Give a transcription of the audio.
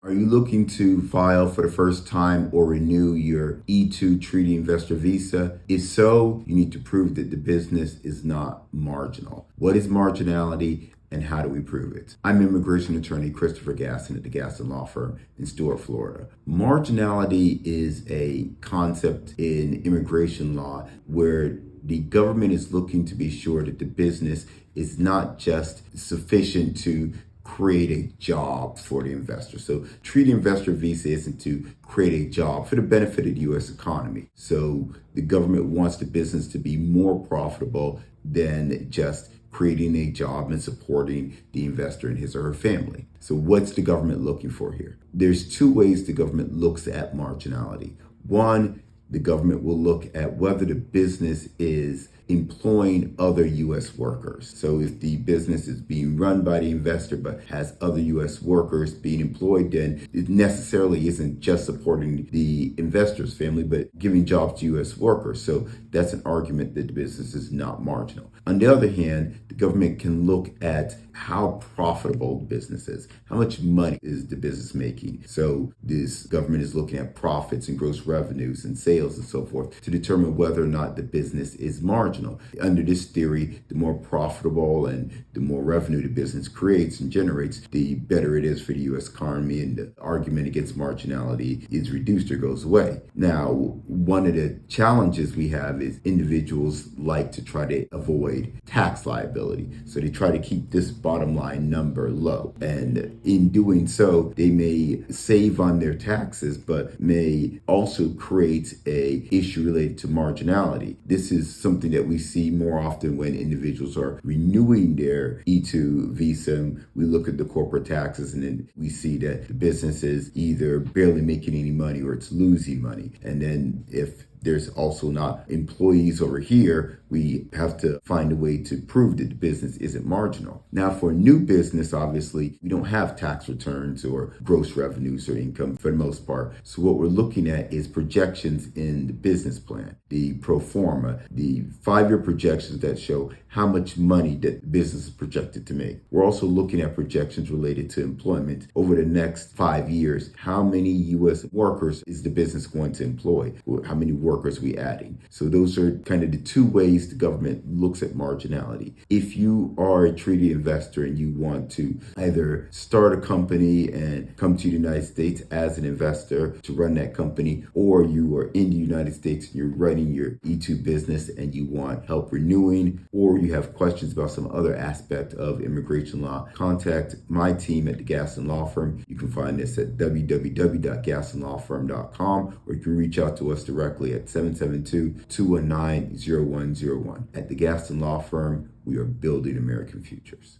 Are you looking to file for the first time or renew your E2 Treaty Investor Visa? If so, you need to prove that the business is not marginal. What is marginality and how do we prove it? I'm immigration attorney Christopher Gasson at the Gasson Law Firm in Stuart, Florida. Marginality is a concept in immigration law where the government is looking to be sure that the business is not just sufficient to create a job for the investor. So treaty investor visa isn't to create a job for the benefit of the U.S. economy. So the government wants the business to be more profitable than just creating a job and supporting the investor and his or her family. So what's the government looking for here? There's two ways the government looks at marginality. One, the government will look at whether the business is employing other U.S. workers. So if the business is being run by the investor but has other U.S. workers being employed, then it necessarily isn't just supporting the investor's family, but giving jobs to U.S. workers. So that's an argument that the business is not marginal. On the other hand, the government can look at how profitable the business is. How much money is the business making? So this government is looking at profits and gross revenues and sales and so forth to determine whether or not the business is marginal. Under this theory, the more profitable and the more revenue the business creates and generates, the better it is for the U.S. economy, and the argument against marginality is reduced or goes away. Now, one of the challenges we have is individuals like to try to avoid tax liability. So they try to keep this bottom line number low. And in doing so, they may save on their taxes, but may also create a issue related to marginality. This is something that we see more often when individuals are renewing their E2 visa. We look at the corporate taxes and then we see that the business is either barely making any money or it's losing money. And then if there's also not employees over here, we have to find a way to prove that the business isn't marginal. Now, for a new business, obviously, we don't have tax returns or gross revenues or income for the most part. So what we're looking at is projections in the business plan, the pro forma, the 5-year projections that show how much money that the business is projected to make. We're also looking at projections related to employment over the next 5 years. How many U.S. workers is the business going to employ? How many workers are we adding? So those are kind of the two ways the government looks at marginality. If you are a treaty investor and you want to either start a company and come to the United States as an investor to run that company, or you are in the United States and you're running your E2 business and you want help renewing, or you have questions about some other aspect of immigration law, contact my team at the Gasson Law Firm. You can find us at www.gassonlawfirm.com, or you can reach out to us directly at 772-219-0101. At the Gasson Law Firm, we are building American futures.